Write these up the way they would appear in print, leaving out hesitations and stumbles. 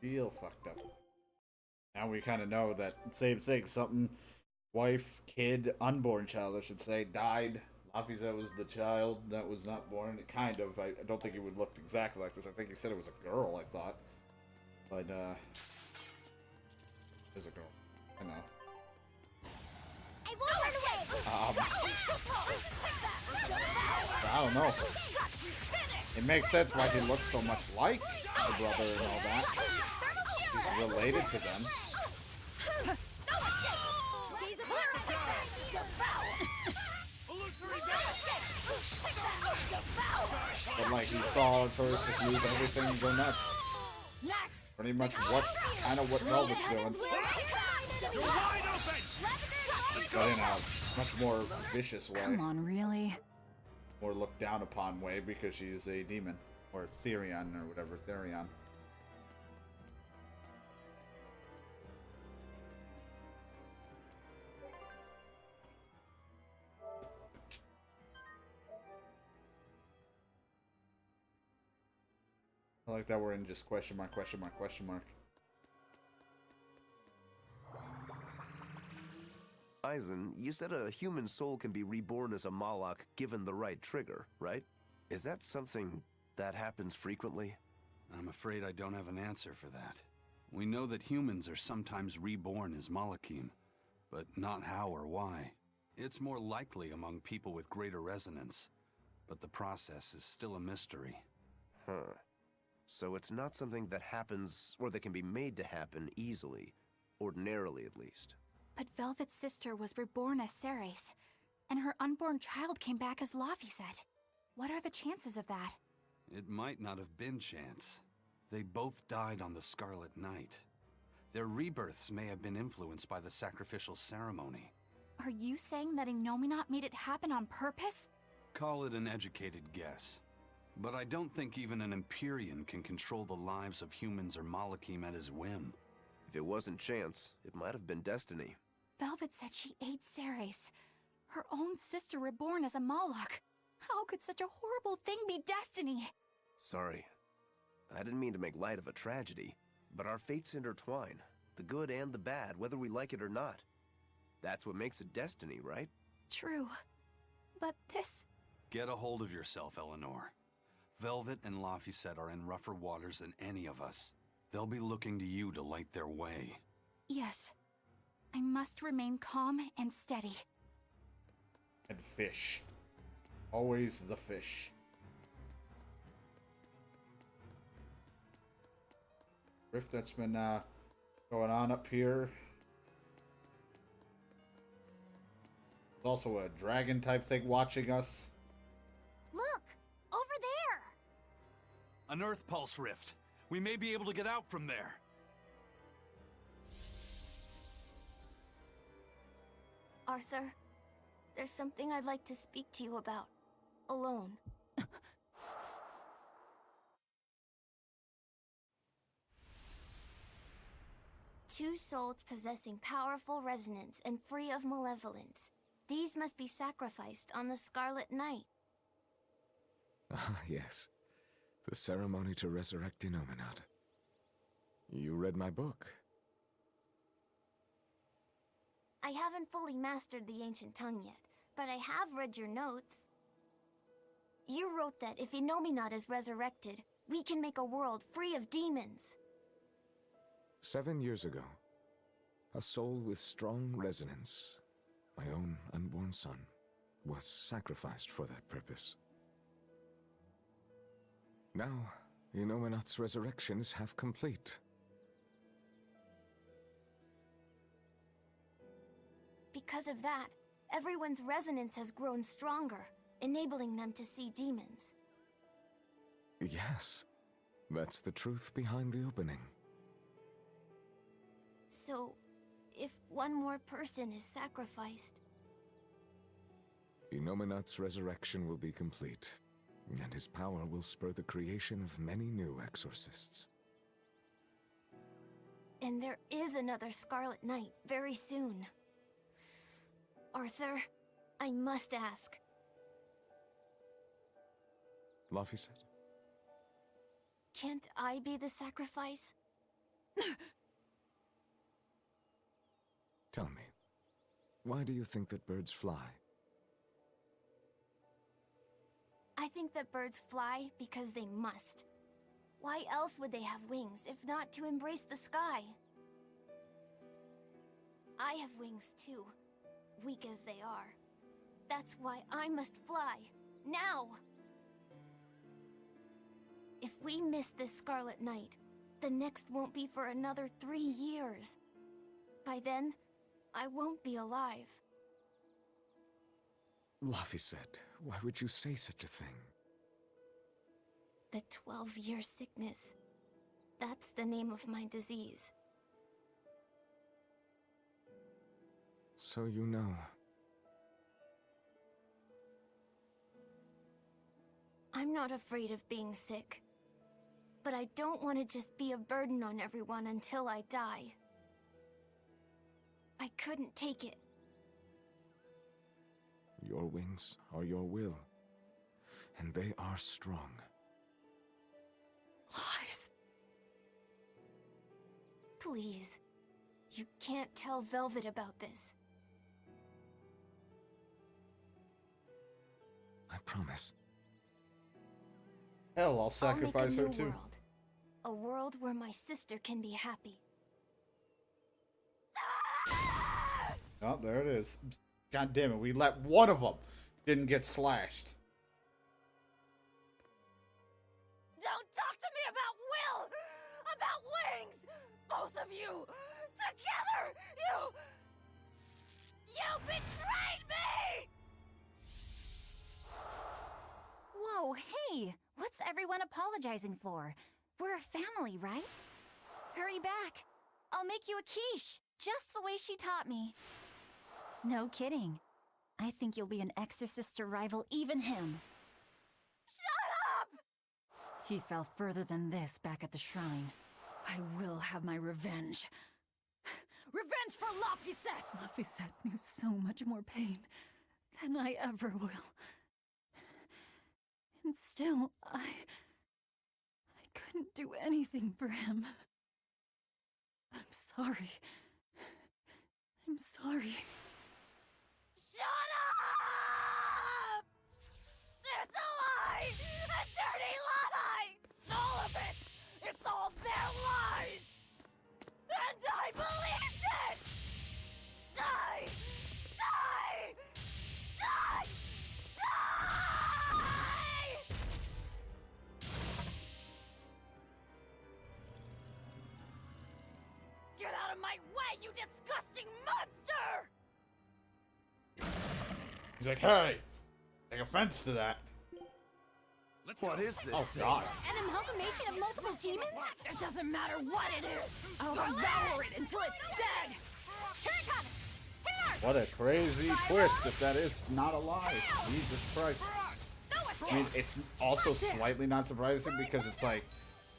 Real fucked up. Now we kind of know that same thing. Something, wife, kid, unborn child, I should say, died. Lafiza was the child that was not born. It kind of. I don't think it would look exactly like this. I think he said it was a girl, I thought. But, it was a girl. I know. I won't run away! I don't know. It makes sense why he looks so much like the brother and all that. He's related to them. But like he saw Taurus just lose everything and go nuts. Pretty much kind of what Velvet's doing. But in a much more vicious way. Come on, really? More looked down upon way because she's a demon. Or Therion or whatever, Therion. I like that we're in just question mark, question mark, question mark. Eisen, you said a human soul can be reborn as a Malak given the right trigger, right? Is that something that happens frequently? I'm afraid I don't have an answer for that. We know that humans are sometimes reborn as Malakim, but not how or why. It's more likely among people with greater resonance, but the process is still a mystery. Huh. So it's not something that happens, or that can be made to happen easily, ordinarily at least. But Velvet's sister was reborn as Ceres, and her unborn child came back as Laphicet. What are the chances of that? It might not have been chance. They both died on the Scarlet Night. Their rebirths may have been influenced by the sacrificial ceremony. Are you saying that Innominat made it happen on purpose? Call it an educated guess. But I don't think even an Empyrean can control the lives of humans or Malakim at his whim. If it wasn't chance, it might have been destiny. Velvet said she ate Ceres, her own sister reborn as a Malak. How could such a horrible thing be destiny? Sorry. I didn't mean to make light of a tragedy, but our fates intertwine, the good and the bad, whether we like it or not. That's what makes it destiny, right? True. But this... Get a hold of yourself, Eleanor. Velvet and Laphicet are in rougher waters than any of us. They'll be looking to you to light their way. Yes. I must remain calm and steady. And fish. Always the fish. Rift that's been going on up here. There's also a dragon type thing watching us. Look! Over there! An Earth Pulse Rift. We may be able to get out from there. Arthur, there's something I'd like to speak to you about. Alone. Two souls possessing powerful resonance and free of malevolence. These must be sacrificed on the Scarlet Night. Ah, yes. The ceremony to resurrect Innominat. You read my book. I haven't fully mastered the ancient tongue yet, but I have read your notes. You wrote that if Innominat is resurrected, we can make a world free of demons. 7 years ago, a soul with strong resonance, my own unborn son, was sacrificed for that purpose. Now, Innominat's resurrection is half complete. Because of that, everyone's resonance has grown stronger, enabling them to see demons. Yes, that's the truth behind the opening. So, if one more person is sacrificed... Innominat's resurrection will be complete, and his power will spur the creation of many new exorcists. And there is another Scarlet Night very soon. Arthur, I must ask. Laphicet? Can't I be the sacrifice? Tell me, why do you think that birds fly? I think that birds fly because they must. Why else would they have wings if not to embrace the sky? I have wings too, weak as they are. That's why I must fly, now! If we miss this Scarlet Night, the next won't be for another 3 years. By then, I won't be alive. Laphicet, why would you say such a thing? The 12-year sickness. That's the name of my disease. So you know. I'm not afraid of being sick. But I don't want to just be a burden on everyone until I die. I couldn't take it. Your wings are your will, and they are strong. Lies. Please. You can't tell Velvet about this. I promise. Hell, I'll I'll sacrifice make a her new too. world. A world where my sister can be happy. Oh, there it is. God damn it, we let one of them didn't get slashed. Don't talk to me about will! About wings! Both of you! Together! You betrayed me! Whoa, hey! What's everyone apologizing for? We're a family, right? Hurry back. I'll make you a quiche, just the way she taught me. No kidding. I think you'll be an exorcist to rival even him. Shut up! He fell further than this back at the shrine. I will have my revenge. Revenge for Laphicet! Laphicet knew so much more pain than I ever will. And still, I couldn't do anything for him. I'm sorry. I'm sorry. Shut up! It's a lie! A dirty lie! All of it! It's all their lies! And I believed it! Die! Die! Die! Die! Get out of my way, you disgusting monster! He's like, hey, take offense to that. What is this Oh, thing? God. An amalgamation of multiple demons? It doesn't matter what it is! I'll devour it until it's dead! Here it comes! Here! What a crazy twist if that is not a lie. Jesus Christ. I mean, it's also slightly not surprising because it's like,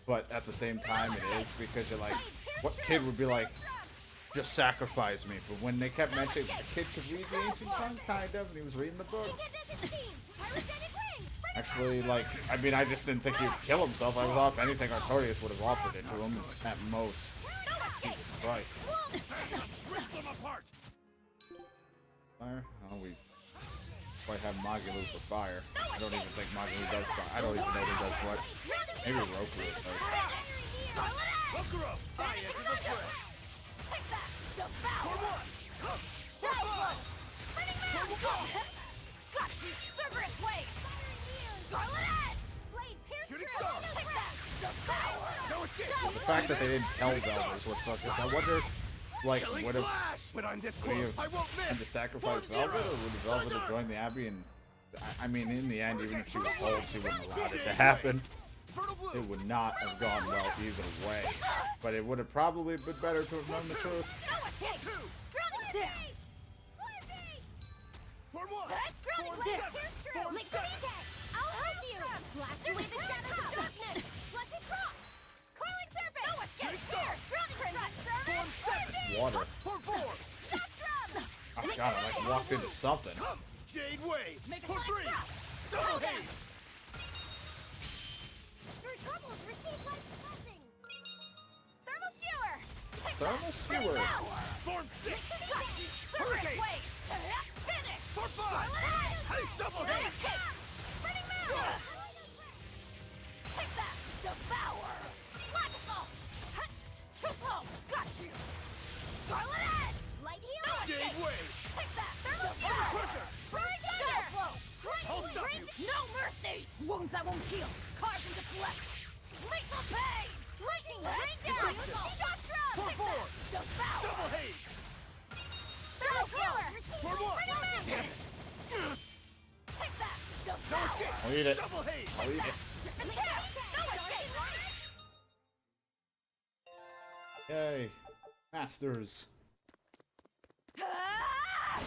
but at the same time it is because you're like, what kid would be like, just sacrifice me? But when they kept mentioning the kid could read the ancient tongue, kind of, and he was reading the books. Actually, like, I mean, I just didn't think he would kill himself. I was if anything, Artorias would have offered it to him at most. Jesus Christ. Fire? Oh, we quite have Magalu for fire. I don't even think Magalu does fire. I don't even know who does what. Maybe Roku does. The fact that they didn't tell Velvet is what's fucked. I wonder, like, would have had to sacrifice Velvet, or would Velvet have joined the Abbey? And I mean, in the end, even if she was told, she wouldn't have allowed it to happen. It would not have gone well either way. But it would have probably been better to have known the truth. Water. Oh god, I like walked into something. Jade Wave for 3. Double haste. Your troubles receive my blessing. Thermal skewer. thermal skewer. Form 6! Hurricane! Finish! For 5! Hey, double hit! Running mouth! Take that! Devour! Black assault! Too slow! Got you! Scarlet Edge! Light heal! Jade Wave! Take that! Thermal Under pressure! Burning Shadow Flow! I'll stop you! No mercy! Wounds that won't heal! Scars into flesh! Lethal pain! Lightning! Rain down! Shock drum! For 4! Devour! Double haze! Shadow Killer! For 1! Damn it! Take that! No Devour! escape! I'll eat it. Double haze! I'll eat it. Attack! No escape! Yay. Masters. Ah!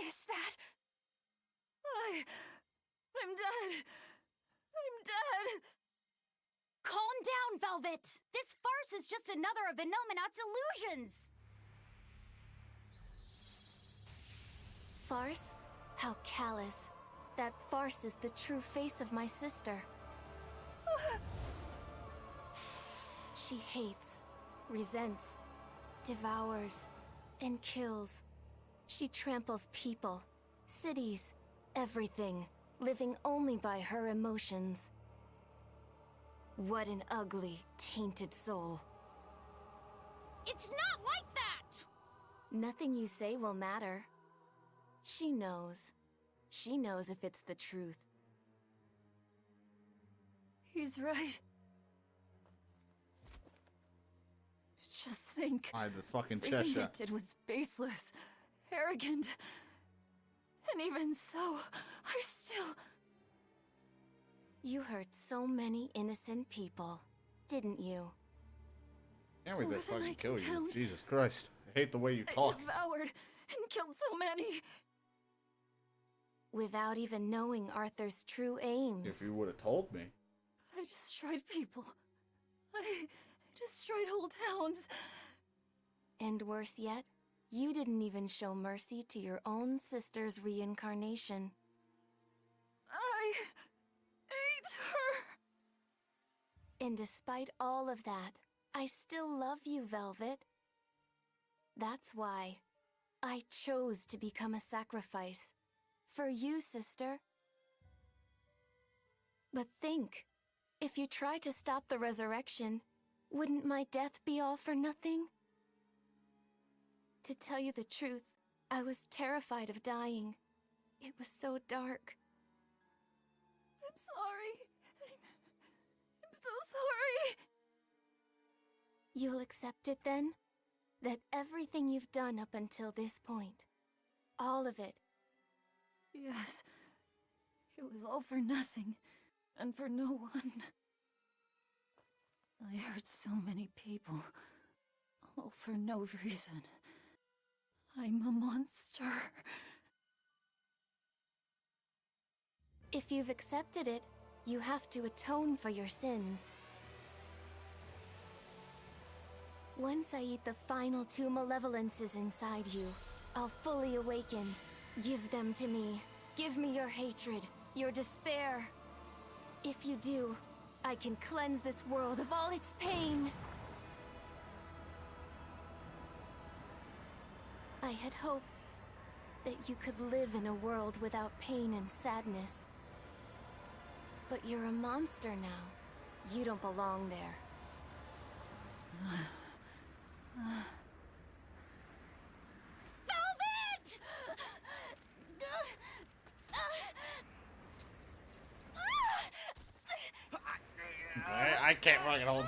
Is that... I'm dead. I'm dead. Calm down, Velvet! This farce is just another of Inominat's illusions! Farce? How callous. That farce is the true face of my sister. She hates, resents, devours, and kills. She tramples people, cities, everything, living only by her emotions. What an ugly, tainted soul. It's not like that! Nothing you say will matter. She knows. She knows if it's the truth. He's right. Just think. I the fucking Everything Cheshire. it did was baseless, arrogant. And even so, I still... You hurt so many innocent people, didn't you? Can't wait to More than I fucking can kill you. count. Jesus Christ. I hate the way you I talk. devoured and killed so many. Without even knowing Arthur's true aims. If you would have told me. I destroyed people. I destroyed whole towns. And worse yet, you didn't even show mercy to your own sister's reincarnation. I ate her. And despite all of that, I still love you, Velvet. That's why I chose to become a sacrifice. For you, sister. But think, if you try to stop the resurrection, wouldn't my death be all for nothing? To tell you the truth, I was terrified of dying. It was so dark. I'm sorry. I'm so sorry. You'll accept it then? That everything you've done up until this point, all of it, Yes. It was all for nothing. And for no one. I hurt so many people. All for no reason. I'm a monster. if you've accepted it, you have to atone for your sins. Once I eat the final 2 malevolences inside you, I'll fully awaken. Give them to me. Give me your hatred, your despair. If you do, I can cleanse this world of all its pain. I had hoped that you could live in a world without pain and sadness. But you're a monster now. You don't belong there. Velvet! I can't fucking hold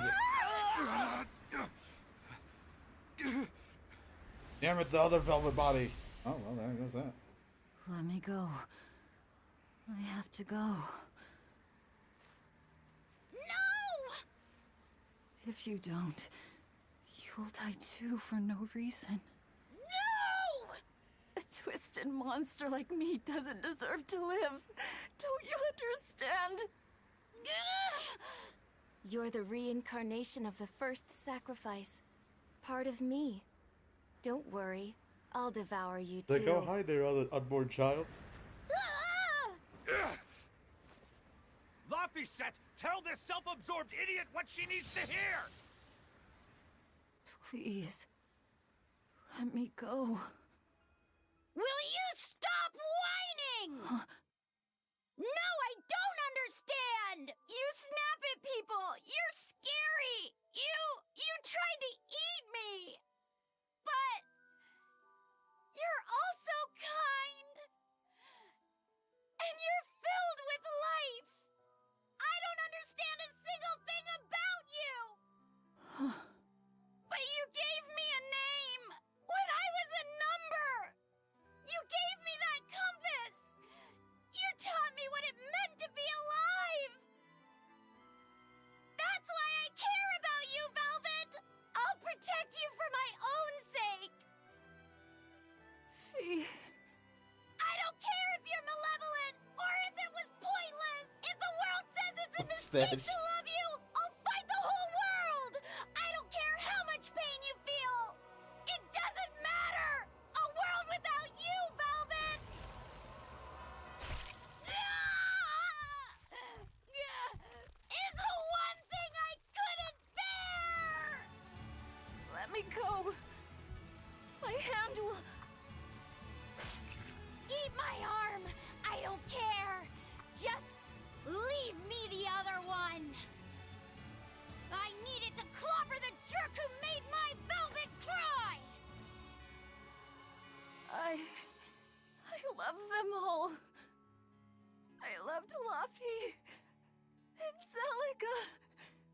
you. Damn it, the other velvet body. Oh, well, there goes that. Let me go. I have to go. No! If you don't, you'll die too for no reason. No! A twisted monster like me doesn't deserve to live. Don't you understand? You're the reincarnation of the first sacrifice. Part of me. Don't worry. I'll devour you Like, too. oh, hi there, other unborn child. Laphicet, tell this self-absorbed idiot what she needs to hear! Please. Let me go. Will you stop whining? No, I don't understand! You snap at people! You're scary! You tried to eat me! But you're also kind! And you're filled with life! I don't understand a single thing about you! But you gave me a name! When I was a number! You gave me that compass! You taught me what it meant to be alive! That's why I care about you, Velvet! I'll protect you for my own sake! Fee. I don't care if you're malevolent, or if it was pointless! If the world says it's a What's mistake that? to love you, I'll fight the whole world! I don't care how much pain you feel! It doesn't matter! A world without you, Velvet! Is the one thing I couldn't bear! Let me go. My hand will... Eat my arm! I don't care! Just leave me the other one! I needed to clobber the jerk who made my Velvet cry! I love them all. I loved Laffy, and Celica,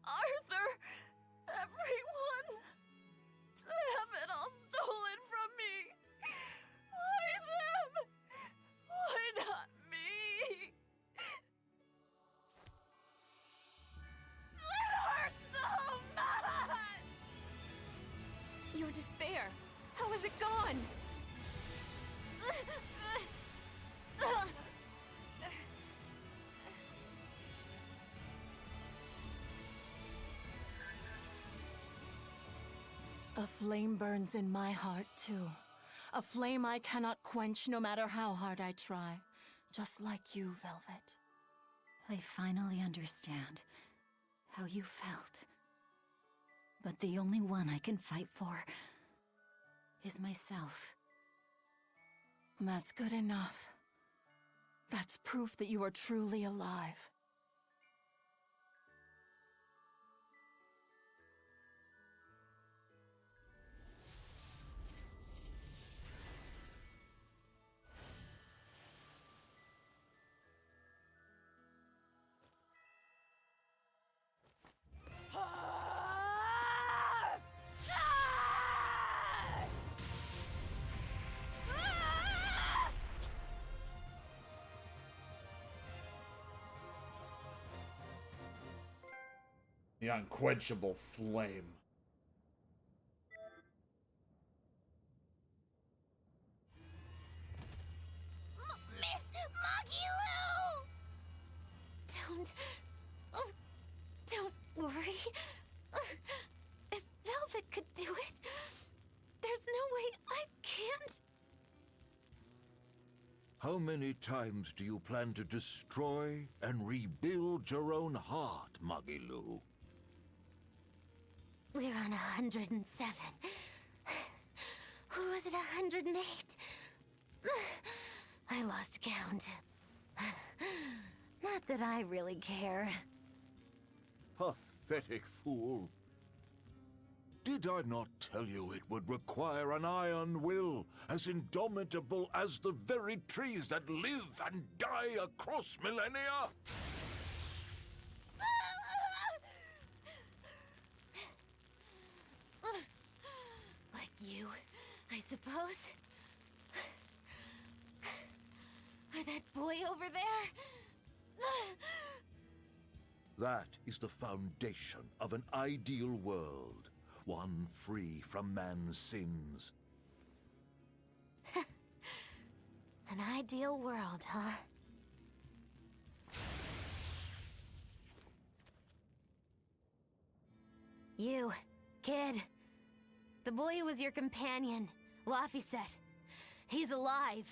Arthur, everyone. To have it all stolen from me. Why them? Why not me? It hurts so much! Your despair, how is it gone? A flame burns in my heart, too. A flame I cannot quench no matter how hard I try. Just like you, Velvet. I finally understand how you felt. But the only one I can fight for is myself. That's good enough. That's proof that you are truly alive. The unquenchable flame. Miss Moggy Don't worry. If Velvet could do it, there's no way I can't. How many times do you plan to destroy and rebuild your own heart, Magilou? We're on 107. Who was it, 108? I lost count. Not that I really care. Pathetic fool. Did I not tell you it would require an iron will as indomitable as the very trees that live and die across millennia? Like you, I suppose. Or that boy over there. That is the foundation of an ideal world, one free from man's sins. An ideal world, huh? You, kid. The boy who was your companion, Laphicet. He's alive.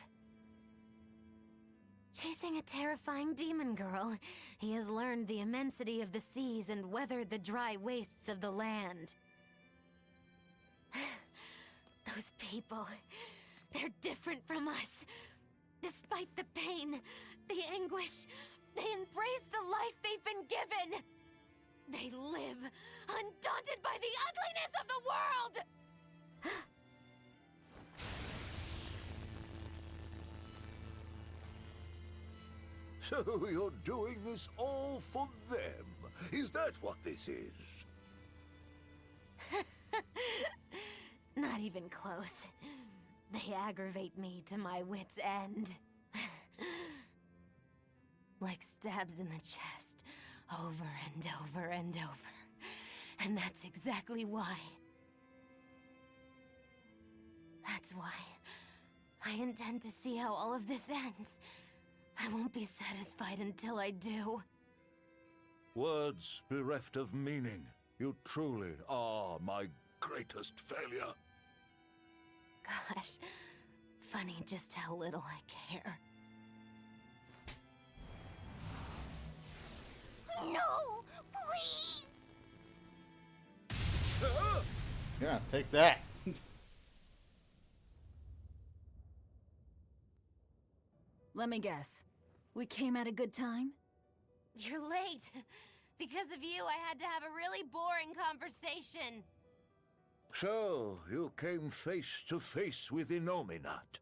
Chasing a terrifying demon girl, he has learned the immensity of the seas and weathered the dry wastes of the land. Those people, they're different from us. Despite the pain, the anguish, they embrace the life they've been given. They live, undaunted by the ugliness of the world! So you're doing this all for them? Is that what this is? Not even close. They aggravate me to my wit's end. Like stabs in the chest, over and over and over. And that's exactly why. That's why I intend to see how all of this ends. I won't be satisfied until I do. Words bereft of meaning. You truly are my greatest failure. Gosh, funny just how little I care. No, please! Yeah, take that. Let me guess. We came at a good time? You're late. Because of you, I had to have a really boring conversation. So, you came face to face with Innominat.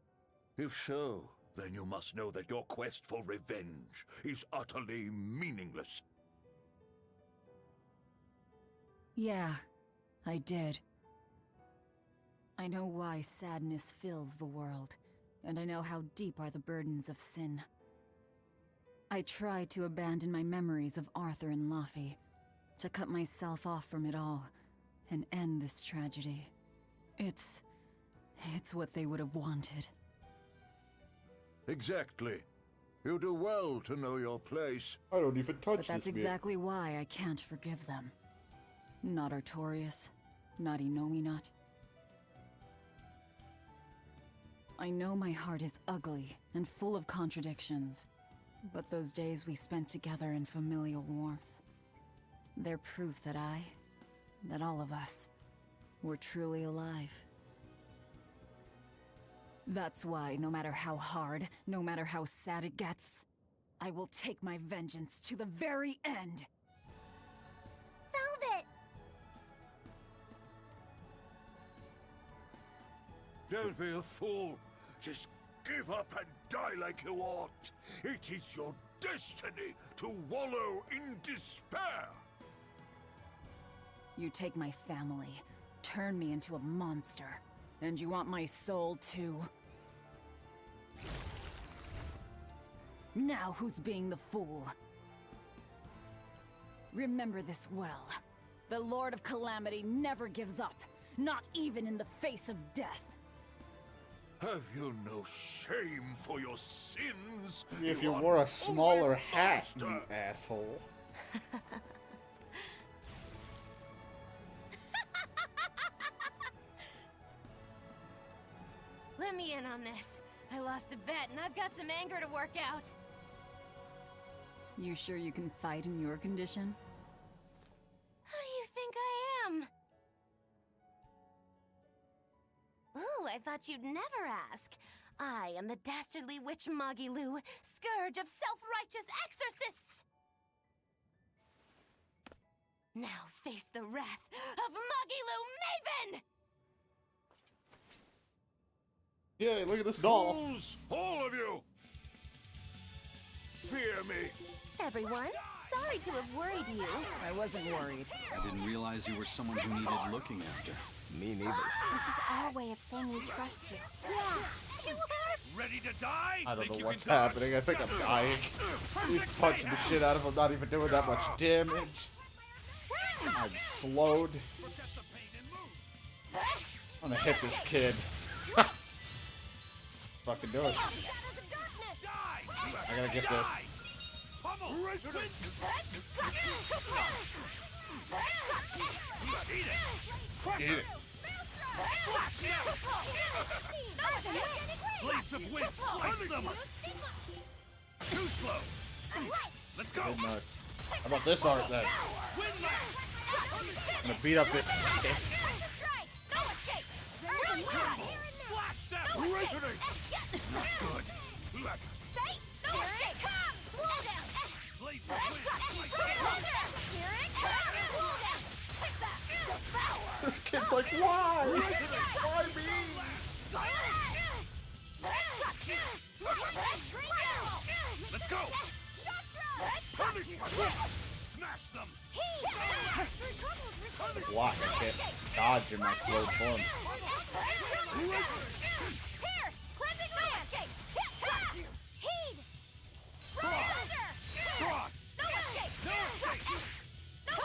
If so, then you must know that your quest for revenge is utterly meaningless. Yeah, I did. I know why sadness fills the world, and I know how deep are the burdens of sin. I tried to abandon my memories of Arthur and Laffy, to cut myself off from it all, and end this tragedy. It's what they would have wanted. Exactly. You do well to know your place. I don't even touch But that's this exactly why I can't forgive them. Not Artorias, not Innominat. I know my heart is ugly and full of contradictions, but those days we spent together in familial warmth, they're proof that that all of us, were truly alive. That's why, no matter how hard, no matter how sad it gets, I will take my vengeance to the very end. Velvet! Don't be a fool. Just give up and die like you ought. It is your destiny to wallow in despair. You take my family, turn me into a monster, and you want my soul too. Now who's being the fool? Remember this well. The Lord of Calamity never gives up, not even in the face of death. Have you no shame for your sins? If you wore a smaller hat, you monster? asshole. Let me in on this. I lost a bet and I've got some anger to work out. You sure you can fight in your condition? Who do you think I am? Ooh, I thought you'd never ask. I am the dastardly witch Magilu, scourge of self-righteous exorcists! Now face the wrath of Magilu Maven! Yeah, look at this doll. Fools, all of you! Fear me! Everyone, sorry to have worried you. I wasn't worried. I didn't realize you were someone who needed looking after. Me neither. This is our way of saying we trust you. Yeah, you are. Ready to die? I don't Think know you what's can dodge? happening. I think I'm dying. He's punching the shit out of him, not even doing that much damage. I'm slowed. Forget the pain and move. I'm gonna hit this kid. Fucking do it. Die! You have I gotta to get this. die. Pummel! Resident! Eat it! Crush Eat her! it. Blades of wind, slice them! Too slow! Let's go! Good nuts. How about this art then? I'm gonna beat up this kid. Flash step! Resonate! Not good! Blades of wind, slice them! This kid's like, why? Why me? Let's go! Smash them! Block, I can't dodge in my slow form.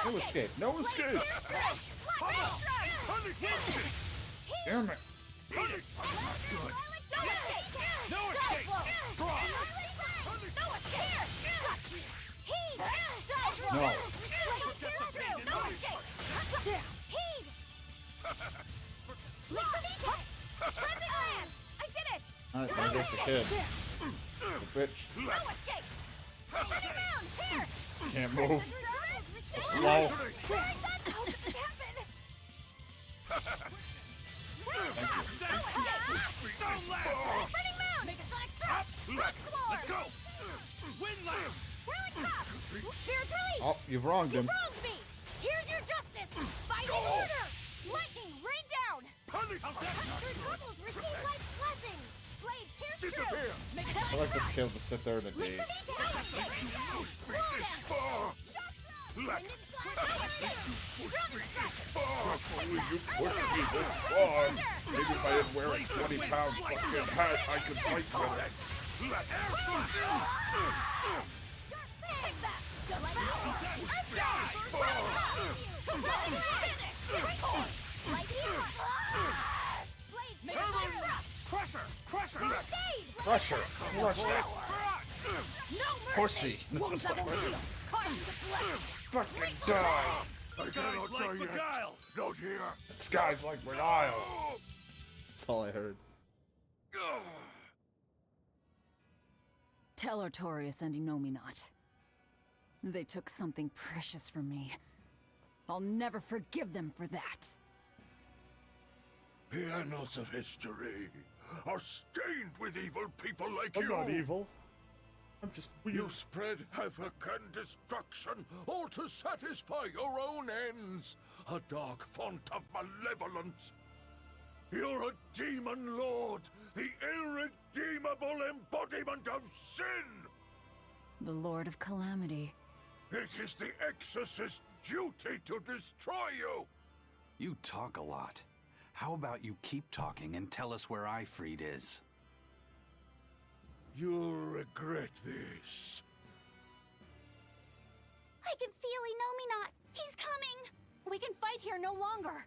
No escape, no escape! Damn it! No escape! No. Alright, there goes the kid. The bitch. Can't move. So slow. Let's go! Wind lamp! Oh, you've wronged him. Here's your justice! Fighting order! Lightning, rain down! Your troubles receive life's blessing! Blade, pierce Disappear! I like this kid to sit there in a daze. Only you pushed me this far. Maybe if I didn't wear a 20-pound fucking hat, I could fight with it. Crusher! Crusher! Crusher! Crush that horsey! This is fucking die! I cannot die yet. Beguile! Not here. This guy's like Beguile. That's all I heard. Tell Artorius and Innominat. They took something precious from me. I'll never forgive them for that. The annals of history are stained with evil people like I'm you. not evil. I'm just weird. You spread havoc and destruction, all to satisfy your own ends. A dark font of malevolence. You're a demon lord, the irredeemable embodiment of sin. The Lord of Calamity. It is the exorcist's duty to destroy you. You talk a lot. How about you keep talking and tell us where Ifrit is? You'll regret this. I can feel Innominat! He's coming! We can fight here no longer.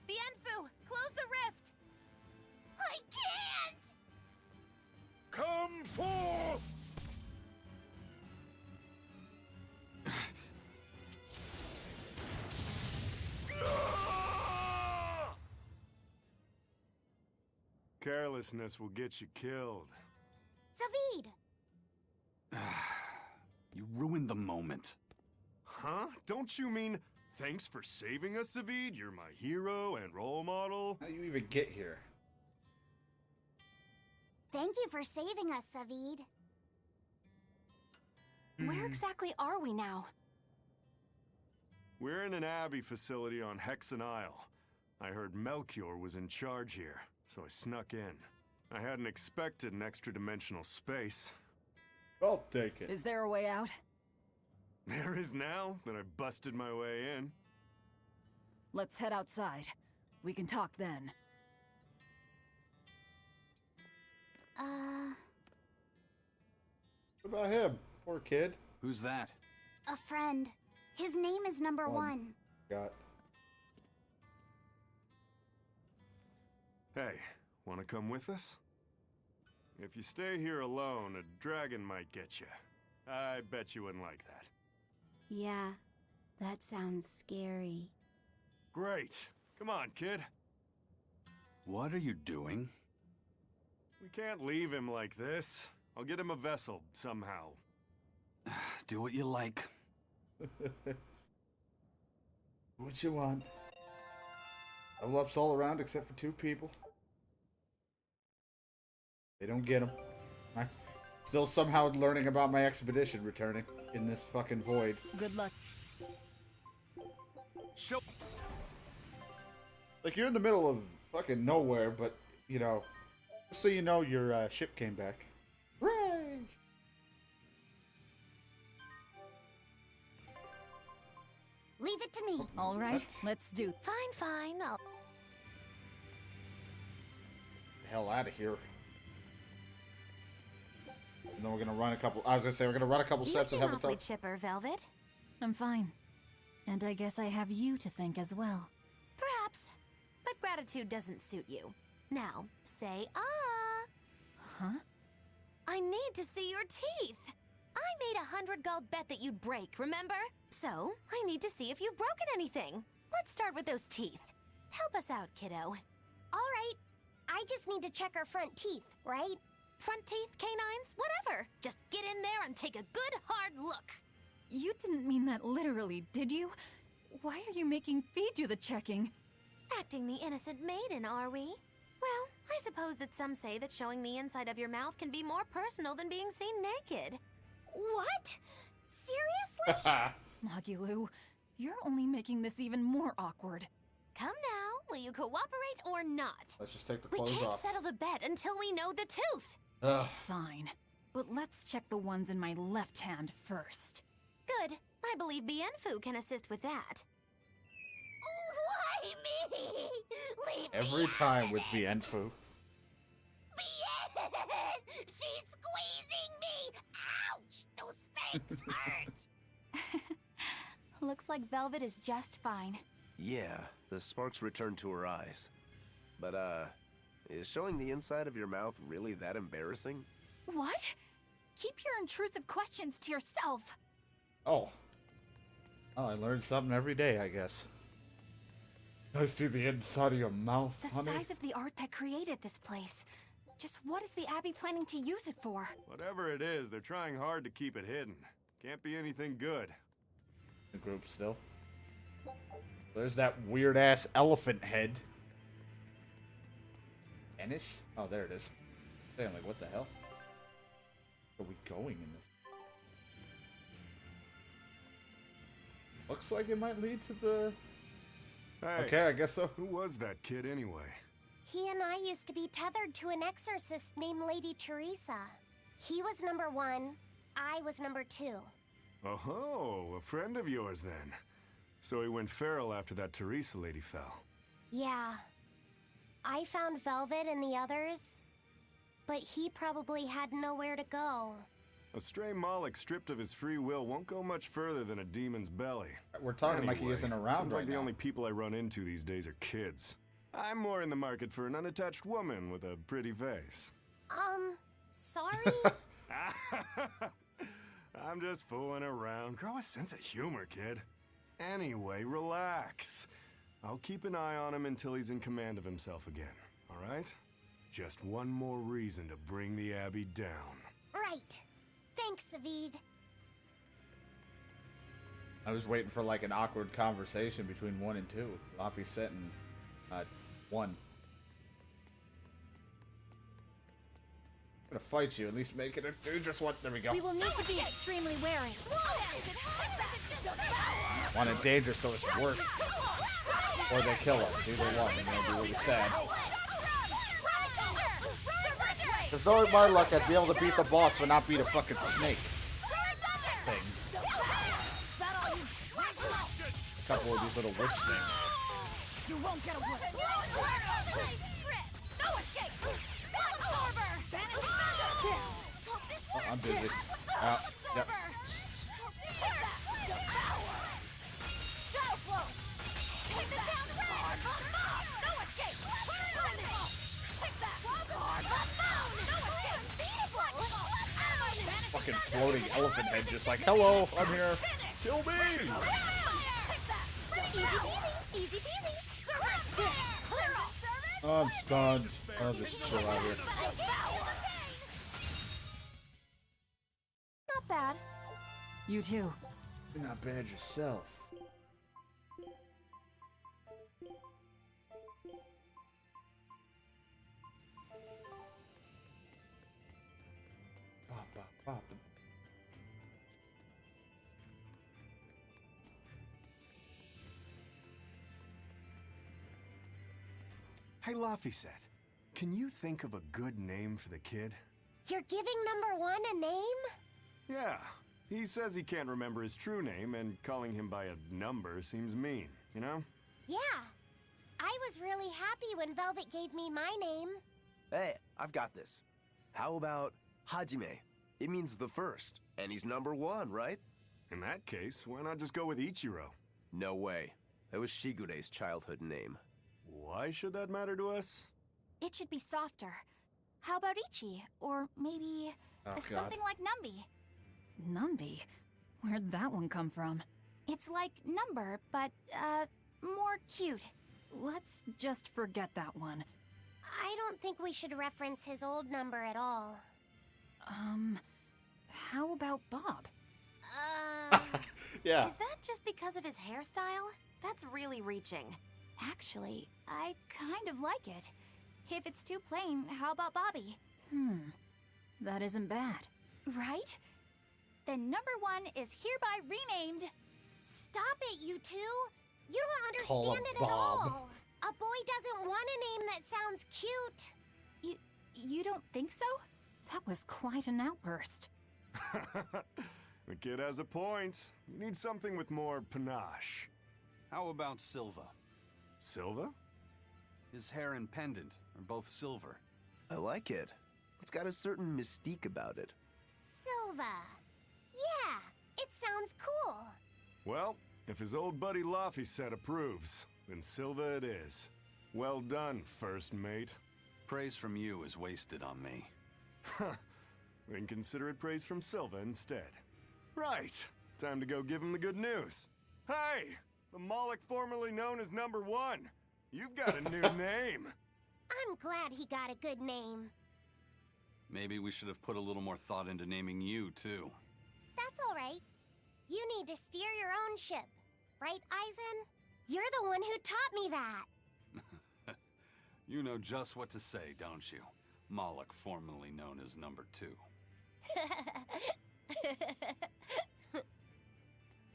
Bienfu, close the rift! I can't! Come forth! Carelessness will get you killed. Savid! You ruined the moment. Huh? Don't you mean thanks for saving us, Savid? You're my hero and role model. How do you even get here? Thank you for saving us, Savid. Where exactly are we now? We're in an Abbey facility on Hexen Isle. I heard Melchior was in charge here, so I snuck in. I hadn't expected an extra-dimensional space. I'll take it. Is there a way out? There is now that I busted my way in. Let's head outside. We can talk then. What about him? Poor kid. Who's that? A friend. His name is Number One. Got. Hey, wanna come with us? If you stay here alone, a dragon might get you. I bet you wouldn't like that. Yeah, that sounds scary. Great. Come on, kid. What are you doing? We can't leave him like this. I'll get him a vessel, somehow. Do what you like. What you want? Level ups all around except for 2 people. They don't get them. I'm still somehow learning about my expedition returning in this fucking void. Good luck. Show. Like, you're in the middle of fucking nowhere, but, you know, just so you know, your ship came back. Hooray! Leave it to me. All right, What? let's do. Fine. I'll... The hell out of here. And then we're gonna run a couple. I was gonna say we're gonna run a couple You sets seem and have a awfully talk. chipper, Velvet. I'm fine. And I guess I have you to thank as well. Perhaps. But gratitude doesn't suit you. Now, say ah. Huh? I need to see your teeth. I made 100 gold bet that you'd break, remember? So, I need to see if you've broken anything. Let's start with those teeth. Help us out, kiddo. All right. I just need to check our front teeth, right? Front teeth, canines, whatever. Just get in there and take a good hard look. You didn't mean that literally, did you? Why are you making Fee do the checking? Acting the innocent maiden, are we? Well, I suppose that some say that showing the inside of your mouth can be more personal than being seen naked. What? Seriously? Magilou, you're only making this even more awkward. Come now, will you cooperate or not? Let's just take the We clothes can't off. settle the bet until we know the tooth. Ugh. Fine. But let's check the ones in my left hand first. Good. I believe Bienfu can assist with that. Why me? Leave Every me time out with of Bienfu. Bien! She's squeezing me! Ouch! Those things hurt! Looks like Velvet is just fine. Yeah, the sparks returned to her eyes. But, is showing the inside of your mouth really that embarrassing? What? Keep your intrusive questions to yourself. Oh. Oh, I learned something every day, I guess. I see the inside of your mouth, The honey. size of the art that created this place. Just what is the Abbey planning to use it for? Whatever it is, they're trying hard to keep it hidden. Can't be anything good. The group still. There's that weird ass elephant head. Enish? Oh, there it is. I'm like, what the hell? Where are we going in this? Looks like it might lead to the... Hey, Okay, I guess so. who was that kid anyway? He and I used to be tethered to an exorcist named Lady Teresa. He was number 1, I was number 2. Oh, a friend of yours then. So he went feral after that Teresa lady fell. Yeah. I found Velvet and the others, but he probably had nowhere to go. A stray Moloch stripped of his free will won't go much further than a demon's belly. We're talking like he Anyway, isn't around seems right like the now. only people I run into these days are kids. I'm more in the market for an unattached woman with a pretty face. Sorry? I'm just fooling around. Grow a sense of humor, kid. Anyway, relax. I'll keep an eye on him until he's in command of himself again, all right? Just one more reason to bring the Abbey down. Right. Thanks, Savid. I was waiting for like an awkward conversation between 1 and 2. Laffy set and 1. I'm gonna fight you, at least make it a dangerous one. There we go. We will need to be extremely wary. Want it dangerous so it's worse. Or they kill us. Either one. And it'll be really sad. Because knowing my luck, I'd be able to beat the boss, but not beat a fucking snake thing. A couple of these little witch things. You won't get away. No escape. Oh, I'm busy. Yep. Shadow flow. Take the down red. No escape. Take that. No escape. Fucking floating elephant head just like, hello, I'm here. Kill me! Easy peasy. Easy peasy. Clear off. I'm stunned. I'll just chill out here. Not bad. You too. You're not bad yourself. Pop, pop, pop. Hey, Laphicet, can you think of a good name for the kid? You're giving number one a name? Yeah, he says he can't remember his true name, and calling him by a number seems mean, you know? Yeah. I was really happy when Velvet gave me my name. Hey, I've got this. How about Hajime? It means the first, and he's number one, right? In that case, why not just go with Ichiro? No way. That was Shigure's childhood name. Why should that matter to us? It should be softer. How about Ichi? Or maybe something like Numby? Numby? Where'd that one come from? It's like number, but, more cute. Let's just forget that one. I don't think we should reference his old number at all. How about Bob? Yeah. Is that just because of his hairstyle? That's really reaching. Actually, I kind of like it. If it's too plain, how about Bobby? That isn't bad. Right? Then number one is hereby renamed... Stop it, you two! You don't Call understand him it at Bob. all! A boy doesn't want a name that sounds cute! You don't think so? That was quite an outburst. The kid has a point. You need something with more panache. How about Silva? Silva? His hair and pendant are both silver. I like it. It's got a certain mystique about it. Silva. Yeah, it sounds cool. Well, if his old buddy Laphicet approves, then Silva it is. Well done, first mate. Praise from you is wasted on me. Then consider it praise from Silva instead. Right, time to go give him the good news. Hey, the Moloch formerly known as Number One. You've got a new name. I'm glad he got a good name. Maybe we should have put a little more thought into naming you, too. That's all right. You need to steer your own ship. Right, Aizen? You're the one who taught me that. You know just what to say, don't you? Moloch, formerly known as Number Two.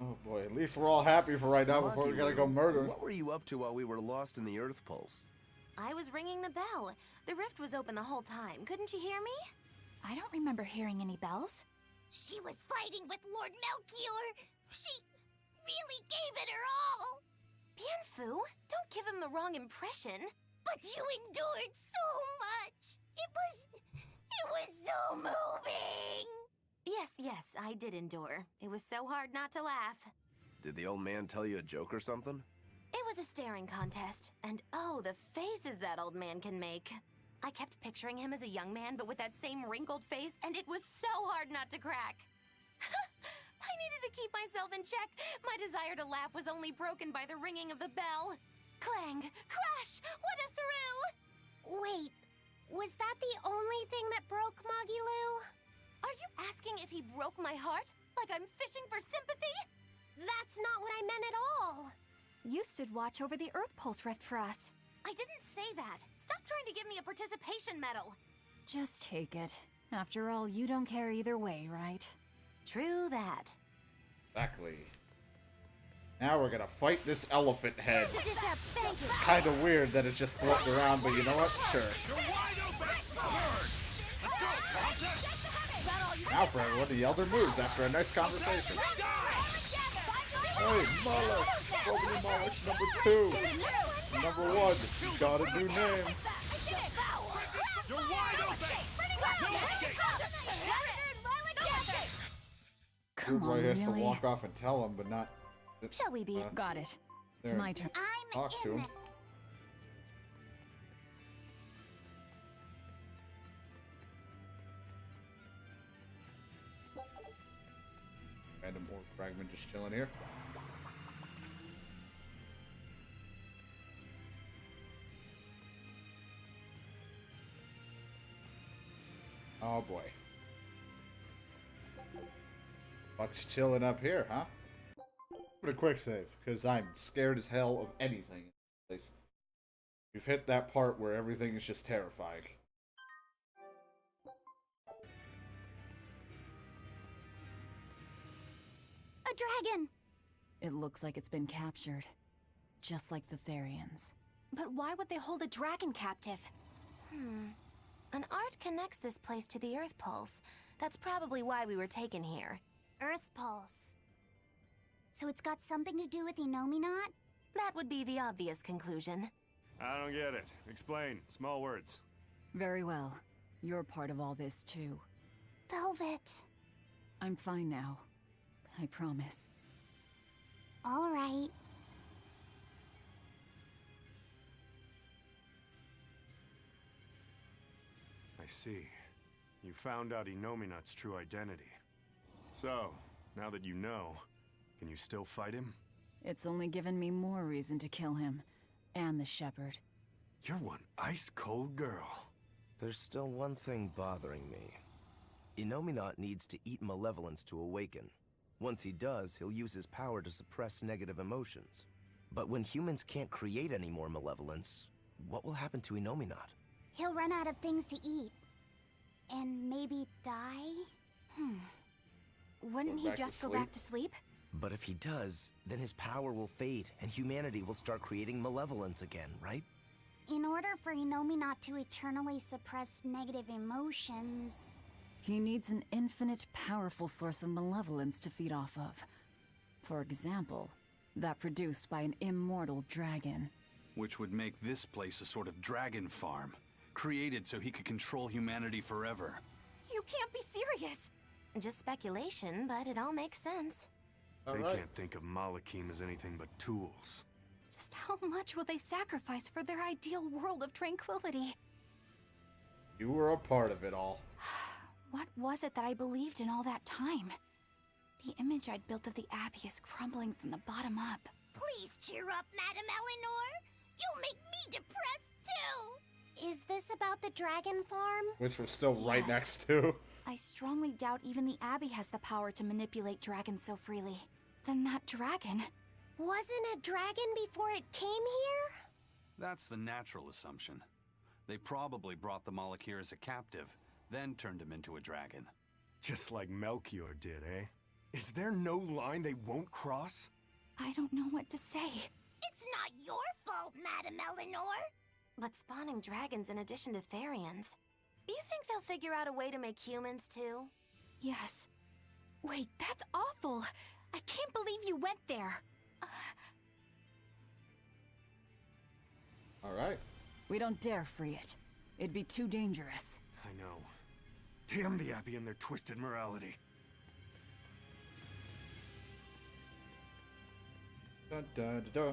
Oh boy, at least we're all happy for right now before we gotta go murder. What were you up to while we were lost in the Earth Pulse? I was ringing the bell. The rift was open the whole time. Couldn't you hear me? I don't remember hearing any bells. She was fighting with Lord Melchior. She really gave it her all. Bienfu, don't give him the wrong impression. But you endured so much. It was so moving. Yes, I did endure. It was so hard not to laugh. Did the old man tell you a joke or something? It was a staring contest, and oh, the faces that old man can make. I kept picturing him as a young man, but with that same wrinkled face, and it was so hard not to crack. I needed to keep myself in check. My desire to laugh was only broken by the ringing of the bell. Clang! Crash! What a thrill! Wait, was that the only thing that broke Magilu? Are you asking if he broke my heart? Like I'm fishing for sympathy? That's not what I meant at all. You stood watch over the Earth Pulse rift for us. I didn't say that. Stop trying to give me a participation medal. Just take it. After all, you don't care either way, right? True that. Exactly. Now we're gonna fight this elephant head. To dish out spanking. Kind of weird that it's just floating around, but you know what? Sure. You're wide open! Forward! Let's go, Princess! Now for everyone to yell their moves after a nice conversation. Hey, Moloch! Probably Moloch #2. Number 1, you got a new name. You're wide open! No escape! Come Boy on, has to really? walk off and tell him, but not. Shall we be? Got it. It's there. my turn. I'm Talk to in him. Random orc fragment just chilling here. Oh boy. Buck's chilling up here, huh? Put a quick save, because I'm scared as hell of anything in this place. We've hit that part where everything is just terrifying. A dragon! It looks like it's been captured. Just like the Therians. But why would they hold a dragon captive? An art connects this place to the Earth Pulse. That's probably why we were taken here. Earth Pulse. So it's got something to do with Enominat? That would be the obvious conclusion. I don't get it. Explain. Small words. Very well. You're part of all this, too. Velvet. I'm fine now. I promise. All right. I see. You found out Enominat's true identity. So, now that you know, can you still fight him? It's only given me more reason to kill him. And the shepherd. You're one ice-cold girl. There's still one thing bothering me. Enominat needs to eat malevolence to awaken. Once he does, he'll use his power to suppress negative emotions. But when humans can't create any more malevolence, what will happen to Enominat? He'll run out of things to eat. And maybe die? Wouldn't he just go back to sleep? But if he does, then his power will fade, and humanity will start creating malevolence again, right? In order for Enominat to eternally suppress negative emotions... He needs an infinite, powerful source of malevolence to feed off of. For example, that produced by an immortal dragon. Which would make this place a sort of dragon farm, created so he could control humanity forever. You can't be serious! Just speculation, but it all makes sense. They can't think of Malakim as anything but tools. Just how much will they sacrifice for their ideal world of tranquility? You were a part of it all. What was it that I believed in all that time? The image I'd built of the Abbey is crumbling from the bottom up. Please cheer up, Madame Eleanor! You'll make me depressed, too! Is this about the dragon farm? Which we're still right Yes. next to. I strongly doubt even the Abbey has the power to manipulate dragons so freely. Then that dragon... Wasn't a dragon before it came here? That's the natural assumption. They probably brought the Moloch here as a captive, then turned him into a dragon. Just like Melchior did, eh? Is there no line they won't cross? I don't know what to say. It's not your fault, Madame Eleanor! But spawning dragons in addition to Therians... Do you think they'll figure out a way to make humans too? Yes. Wait, that's awful! I can't believe you went there! Alright. We don't dare free it. It'd be too dangerous. I know. Damn the Abbey and their twisted morality. Da, da, da, da.